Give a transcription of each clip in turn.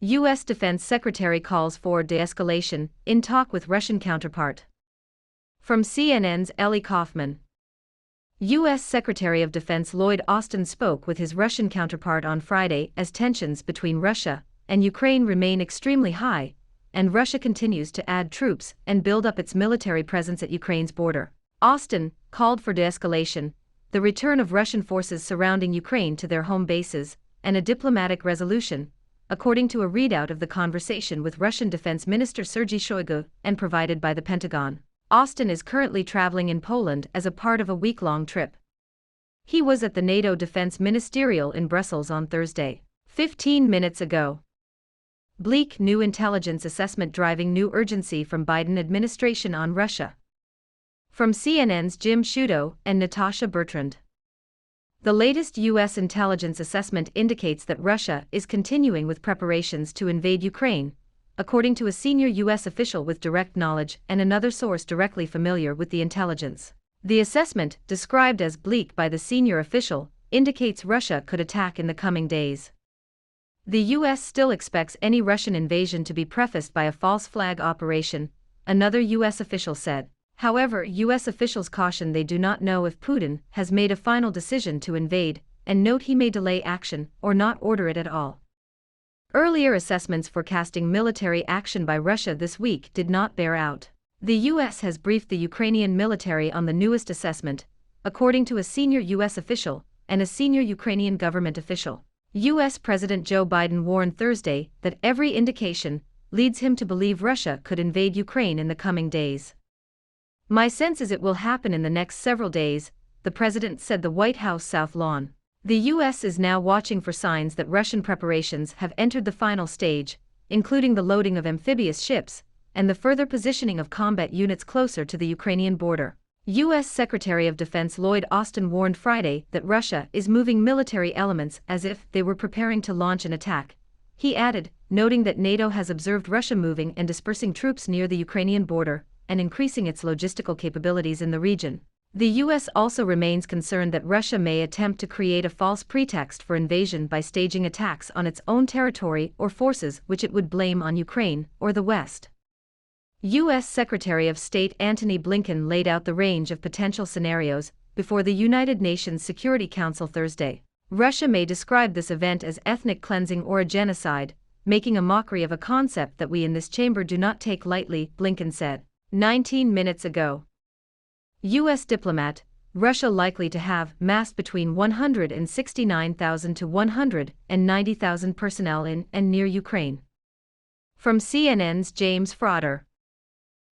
U.S. Defense Secretary calls for de-escalation in talk with Russian counterpart. From CNN's Ellie Kaufman. U.S. Secretary of Defense Lloyd Austin spoke with his Russian counterpart on Friday as tensions between Russia and Ukraine remain extremely high, and Russia continues to add troops and build up its military presence at Ukraine's border. Austin called for de-escalation, the return of Russian forces surrounding Ukraine to their home bases, and a diplomatic resolution, according to a readout of the conversation with Russian Defense Minister Sergei Shoigu and provided by the Pentagon. Austin is currently traveling in Poland as a part of a week-long trip. He was at the NATO Defense Ministerial in Brussels on Thursday, 15 minutes ago. Bleak new intelligence assessment driving new urgency from Biden administration on Russia. From CNN's Jim Sciutto and Natasha Bertrand. The latest U.S. intelligence assessment indicates that Russia is continuing with preparations to invade Ukraine, according to a senior U.S. official with direct knowledge and another source directly familiar with the intelligence. The assessment, described as bleak by the senior official, indicates Russia could attack in the coming days. The U.S. still expects any Russian invasion to be prefaced by a false flag operation, another U.S. official said. However, U.S. officials caution they do not know if Putin has made a final decision to invade, and note he may delay action or not order it at all. Earlier assessments forecasting military action by Russia this week did not bear out. The U.S. has briefed the Ukrainian military on the newest assessment, according to a senior U.S. official and a senior Ukrainian government official. U.S. President Joe Biden warned Thursday that every indication leads him to believe Russia could invade Ukraine in the coming days. "My sense is it will happen in the next several days," the president said the White House South Lawn. The U.S. is now watching for signs that Russian preparations have entered the final stage, including the loading of amphibious ships and the further positioning of combat units closer to the Ukrainian border. U.S. Secretary of Defense Lloyd Austin warned Friday that Russia is moving military elements as if they were preparing to launch an attack. He added, noting that NATO has observed Russia moving and dispersing troops near the Ukrainian border and increasing its logistical capabilities in the region. The U.S. also remains concerned that Russia may attempt to create a false pretext for invasion by staging attacks on its own territory or forces which it would blame on Ukraine or the West. U.S. Secretary of State Antony Blinken laid out the range of potential scenarios before the United Nations Security Council Thursday. Russia may describe this event as ethnic cleansing or a genocide, making a mockery of a concept that we in this chamber do not take lightly, Blinken said. 19 minutes ago. U.S. diplomat, Russia likely to have massed between 169,000 to 190,000 personnel in and near Ukraine. From CNN's James Frauder.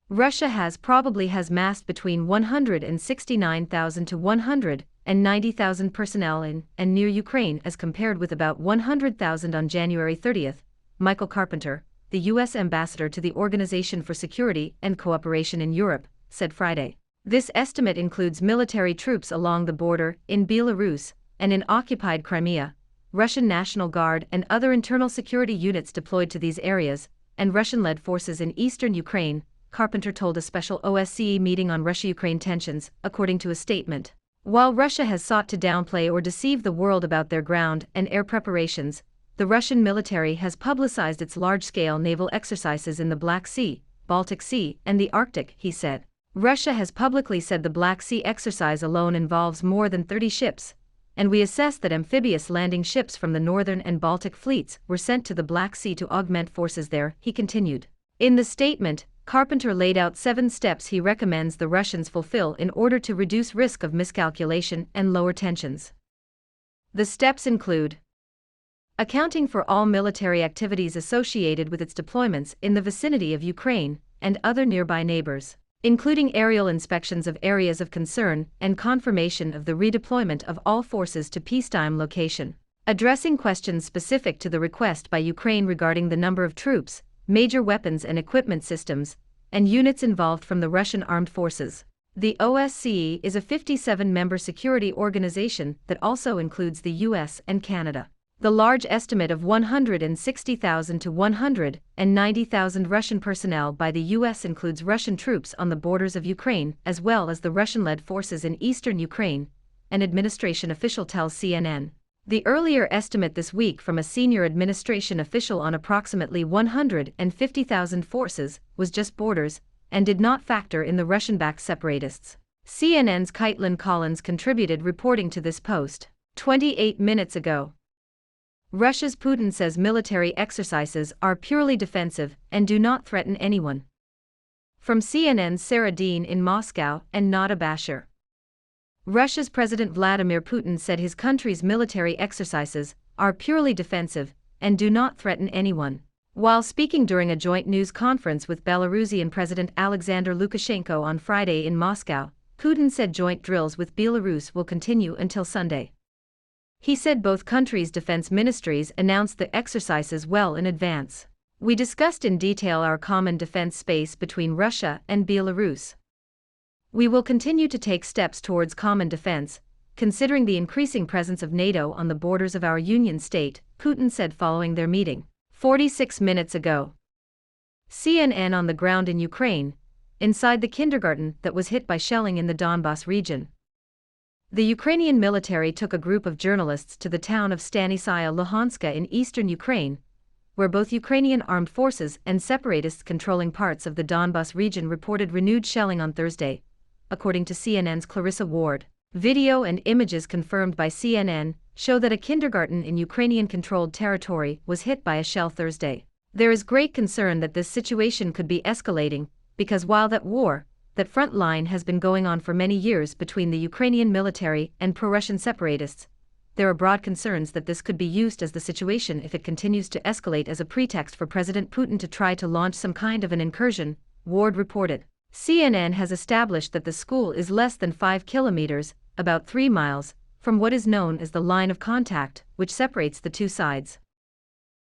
Russia probably has massed between 169,000 to 190,000 personnel in and near Ukraine as compared with about 100,000 on January 30, Michael Carpenter, the U.S. ambassador to the Organization for Security and Cooperation in Europe, said Friday. This estimate includes military troops along the border in Belarus and in occupied Crimea, Russian National Guard and other internal security units deployed to these areas, and Russian-led forces in eastern Ukraine, Carpenter told a special OSCE meeting on Russia-Ukraine tensions, according to a statement. While Russia has sought to downplay or deceive the world about their ground and air preparations, the Russian military has publicized its large-scale naval exercises in the Black Sea, Baltic Sea, and the Arctic, he said. Russia has publicly said the Black Sea exercise alone involves more than 30 ships, and we assess that amphibious landing ships from the Northern and Baltic fleets were sent to the Black Sea to augment forces there, he continued. In the statement, Carpenter laid out 7 steps he recommends the Russians fulfill in order to reduce risk of miscalculation and lower tensions. The steps include accounting for all military activities associated with its deployments in the vicinity of Ukraine and other nearby neighbors, including aerial inspections of areas of concern and confirmation of the redeployment of all forces to peacetime location, addressing questions specific to the request by Ukraine regarding the number of troops, major weapons and equipment systems, and units involved from the Russian armed forces. The OSCE is a 57-member security organization that also includes the US and Canada. The large estimate of 160,000 to 190,000 Russian personnel by the U.S. includes Russian troops on the borders of Ukraine as well as the Russian-led forces in eastern Ukraine, an administration official tells CNN. The earlier estimate this week from a senior administration official on approximately 150,000 forces was just borders and did not factor in the Russian-backed separatists. CNN's Caitlin Collins contributed reporting to this post 28 minutes ago. Russia's Putin says military exercises are purely defensive and do not threaten anyone. From CNN's Sarah Dean in Moscow and Nada Bashir. Russia's President Vladimir Putin said his country's military exercises are purely defensive and do not threaten anyone. While speaking during a joint news conference with Belarusian President Alexander Lukashenko on Friday in Moscow, Putin said joint drills with Belarus will continue until Sunday. He said both countries' defense ministries announced the exercises well in advance. We discussed in detail our common defense space between Russia and Belarus. We will continue to take steps towards common defense, considering the increasing presence of NATO on the borders of our union state, Putin said following their meeting 46 minutes ago. CNN on the ground in Ukraine, inside the kindergarten that was hit by shelling in the Donbas region. The Ukrainian military took a group of journalists to the town of Stanisaya Luhanska in eastern Ukraine, where both Ukrainian armed forces and separatists controlling parts of the Donbas region reported renewed shelling on Thursday, according to CNN's Clarissa Ward. Video and images confirmed by CNN show that a kindergarten in Ukrainian-controlled territory was hit by a shell Thursday. There is great concern that this situation could be escalating, because while that front line has been going on for many years between the Ukrainian military and pro-Russian separatists, there are broad concerns that this could be used as the situation if it continues to escalate as a pretext for President Putin to try to launch some kind of an incursion, Ward reported. CNN has established that the school is less than 5 kilometers, about 3 miles, from what is known as the line of contact, which separates the two sides.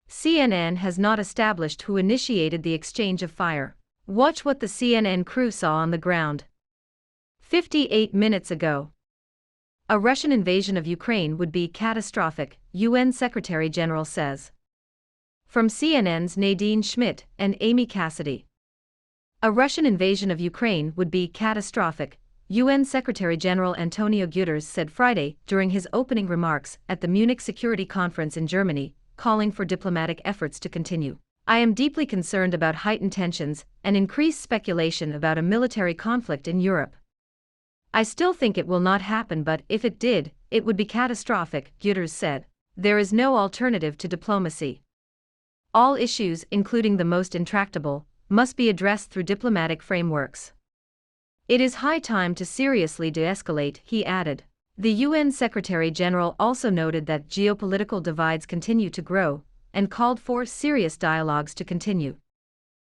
CNN has not established who initiated the exchange of fire. Watch what the CNN crew saw on the ground. 58 minutes ago. A Russian invasion of Ukraine would be catastrophic, UN Secretary General says. From CNN's Nadine Schmidt and Amy Cassidy. A Russian invasion of Ukraine would be catastrophic, UN Secretary General Antonio Guterres said Friday during his opening remarks at the Munich Security Conference in Germany, calling for diplomatic efforts to continue. I am deeply concerned about heightened tensions and increased speculation about a military conflict in Europe. I still think it will not happen, but if it did, it would be catastrophic, Guterres said. There is no alternative to diplomacy. All issues, including the most intractable, must be addressed through diplomatic frameworks. It is high time to seriously de-escalate, he added. The UN Secretary General also noted that geopolitical divides continue to grow, and called for serious dialogues to continue.